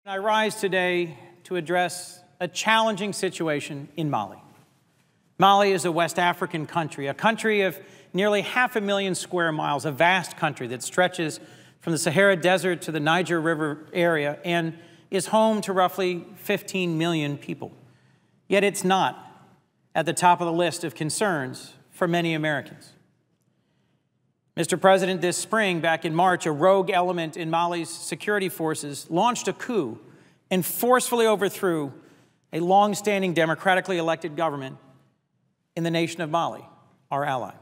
I rise today to address a challenging situation in Mali. Mali is a West African country, a country of nearly 500,000 square miles, a vast country that stretches from the Sahara Desert to the Niger River area and is home to roughly 15 million people. Yet it's not at the top of the list of concerns for many Americans. Mr. President, this spring, back in March, a rogue element in Mali's security forces launched a coup and forcefully overthrew a long-standing democratically elected government in the nation of Mali, our ally.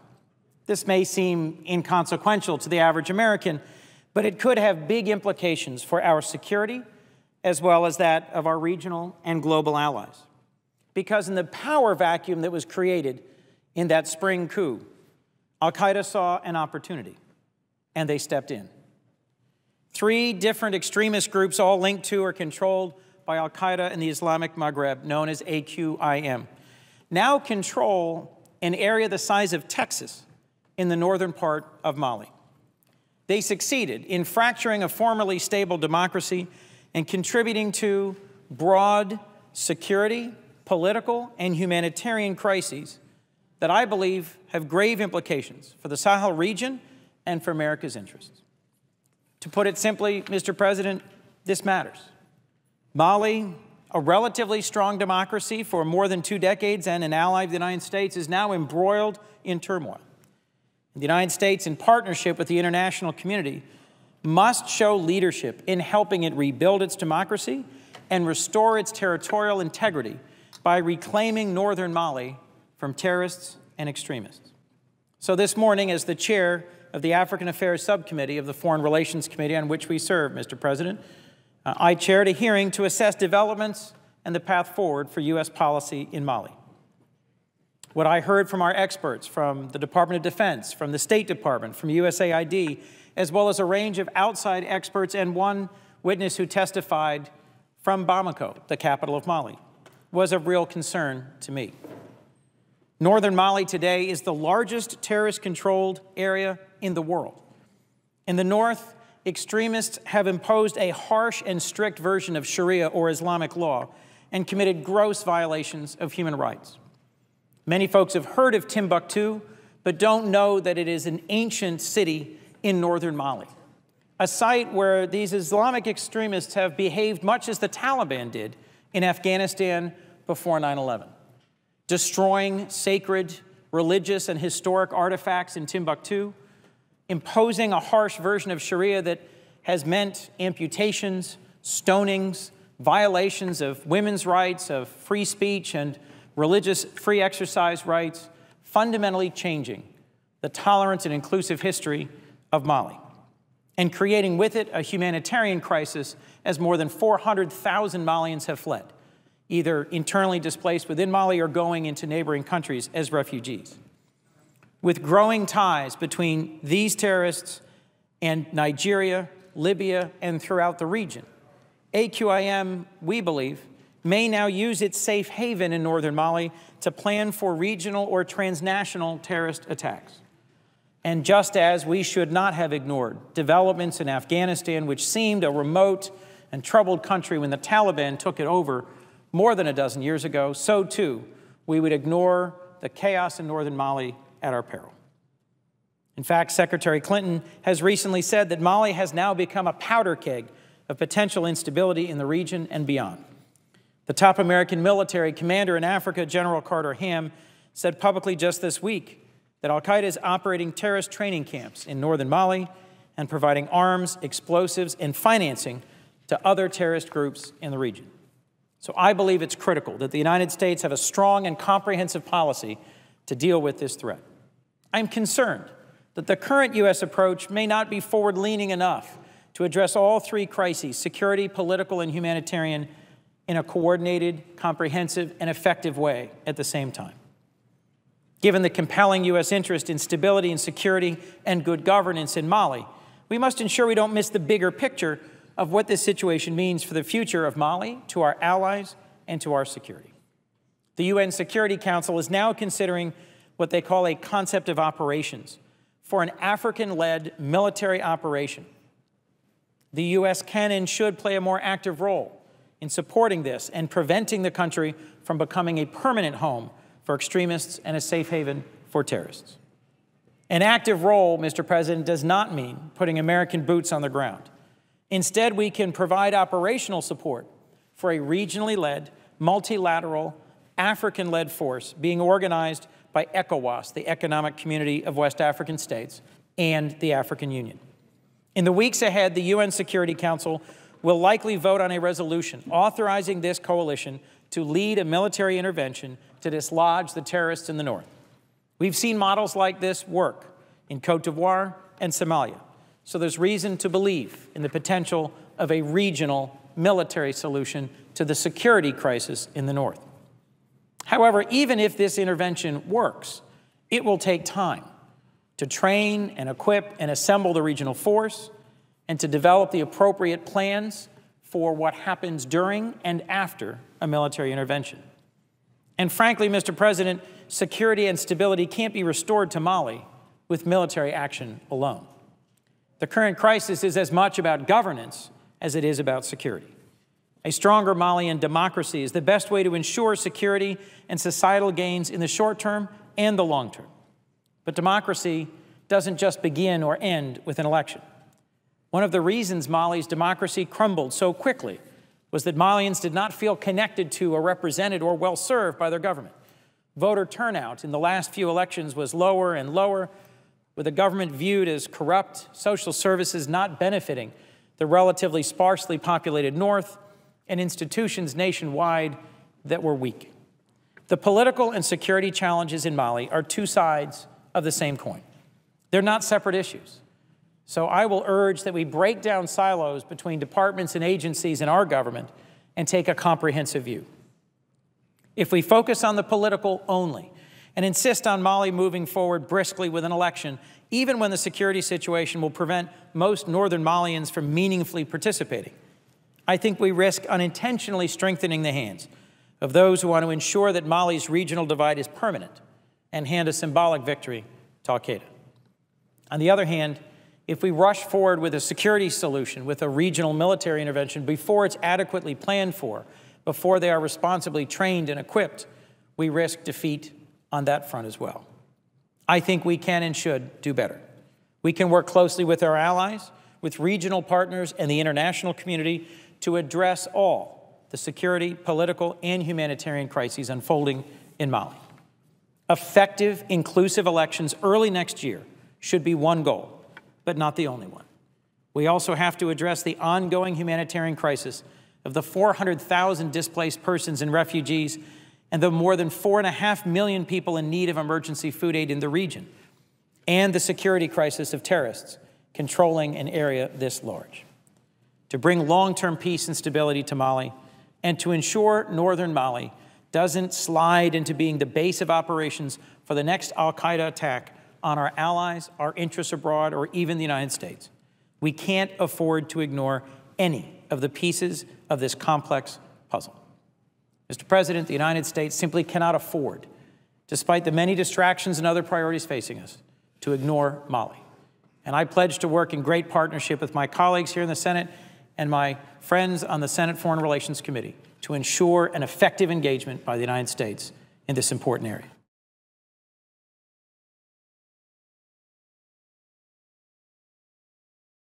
This may seem inconsequential to the average American, but it could have big implications for our security as well as that of our regional and global allies. Because in the power vacuum that was created in that spring coup, al-Qaeda saw an opportunity, and they stepped in. 3 different extremist groups, all linked to or controlled by al-Qaeda in the Islamic Maghreb, known as AQIM, now control an area the size of Texas in the northern part of Mali. They succeeded in fracturing a formerly stable democracy and contributing to broad security, political, and humanitarian crises that I believe have grave implications for the Sahel region and for America's interests. To put it simply, Mr. President, this matters. Mali, a relatively strong democracy for more than 2 decades and an ally of the United States, is now embroiled in turmoil. The United States, in partnership with the international community, must show leadership in helping it rebuild its democracy and restore its territorial integrity by reclaiming northern Mali from terrorists and extremists. So this morning, as the chair of the African Affairs Subcommittee of the Foreign Relations Committee on which we serve, Mr. President, I chaired a hearing to assess developments and the path forward for U.S. policy in Mali. What I heard from our experts, from the Department of Defense, from the State Department, from USAID, as well as a range of outside experts and one witness who testified from Bamako, the capital of Mali, was of real concern to me. Northern Mali today is the largest terrorist-controlled area in the world. In the north, extremists have imposed a harsh and strict version of Sharia or Islamic law and committed gross violations of human rights. Many folks have heard of Timbuktu, but don't know that it is an ancient city in northern Mali, a site where these Islamic extremists have behaved much as the Taliban did in Afghanistan before 9/11. Destroying sacred, religious, and historic artifacts in Timbuktu, imposing a harsh version of Sharia that has meant amputations, stonings, violations of women's rights, of free speech and religious free exercise rights, fundamentally changing the tolerance and inclusive history of Mali, and creating with it a humanitarian crisis as more than 400,000 Malians have fled, either internally displaced within Mali or going into neighboring countries as refugees. With growing ties between these terrorists and Nigeria, Libya, and throughout the region, AQIM, we believe, may now use its safe haven in northern Mali to plan for regional or transnational terrorist attacks. And just as we should not have ignored developments in Afghanistan, which seemed a remote and troubled country when the Taliban took it over more than a dozen years ago, so too we would ignore the chaos in northern Mali at our peril. In fact, Secretary Clinton has recently said that Mali has now become a powder keg of potential instability in the region and beyond. The top American military commander in Africa, General Carter Ham, said publicly just this week that al-Qaeda is operating terrorist training camps in northern Mali and providing arms, explosives, and financing to other terrorist groups in the region. So I believe it's critical that the United States have a strong and comprehensive policy to deal with this threat. I'm concerned that the current U.S. approach may not be forward-leaning enough to address all 3 crises, security, political, and humanitarian, in a coordinated, comprehensive, and effective way at the same time. Given the compelling U.S. interest in stability and security and good governance in Mali, we must ensure we don't miss the bigger picture of what this situation means for the future of Mali, to our allies, and to our security. The UN Security Council is now considering what they call a concept of operations for an African-led military operation. The U.S. can and should play a more active role in supporting this and preventing the country from becoming a permanent home for extremists and a safe haven for terrorists. An active role, Mr. President, does not mean putting American boots on the ground. Instead, we can provide operational support for a regionally led, multilateral, African-led force being organized by ECOWAS, the Economic Community of West African States, and the African Union. In the weeks ahead, the UN Security Council will likely vote on a resolution authorizing this coalition to lead a military intervention to dislodge the terrorists in the north. We've seen models like this work in Cote d'Ivoire and Somalia, so there's reason to believe in the potential of a regional military solution to the security crisis in the north. However, even if this intervention works, it will take time to train and equip and assemble the regional force and to develop the appropriate plans for what happens during and after a military intervention. And frankly, Mr. President, security and stability can't be restored to Mali with military action alone. The current crisis is as much about governance as it is about security. A stronger Malian democracy is the best way to ensure security and societal gains in the short term and the long term. But democracy doesn't just begin or end with an election. One of the reasons Mali's democracy crumbled so quickly was that Malians did not feel connected to or represented or well served by their government. Voter turnout in the last few elections was lower and lower, with the government viewed as corrupt, social services not benefiting the relatively sparsely populated north, and institutions nationwide that were weak. The political and security challenges in Mali are two sides of the same coin. They're not separate issues. So I will urge that we break down silos between departments and agencies in our government and take a comprehensive view. If we focus on the political only and insist on Mali moving forward briskly with an election, even when the security situation will prevent most northern Malians from meaningfully participating, I think we risk unintentionally strengthening the hands of those who want to ensure that Mali's regional divide is permanent and hand a symbolic victory to al-Qaeda. On the other hand, if we rush forward with a security solution, with a regional military intervention before it's adequately planned for, before they are responsibly trained and equipped, we risk defeat on that front as well. I think we can and should do better. We can work closely with our allies, with regional partners and the international community to address all the security, political, and humanitarian crises unfolding in Mali. Effective, inclusive elections early next year should be one goal, but not the only one. We also have to address the ongoing humanitarian crisis of the 400,000 displaced persons and refugees and the more than 4.5 million people in need of emergency food aid in the region, and the security crisis of terrorists controlling an area this large. To bring long-term peace and stability to Mali, and to ensure northern Mali doesn't slide into being the base of operations for the next al-Qaeda attack on our allies, our interests abroad, or even the United States. We can't afford to ignore any of the pieces of this complex puzzle. Mr. President, the United States simply cannot afford, despite the many distractions and other priorities facing us, to ignore Mali. And I pledge to work in great partnership with my colleagues here in the Senate and my friends on the Senate Foreign Relations Committee to ensure an effective engagement by the United States in this important area.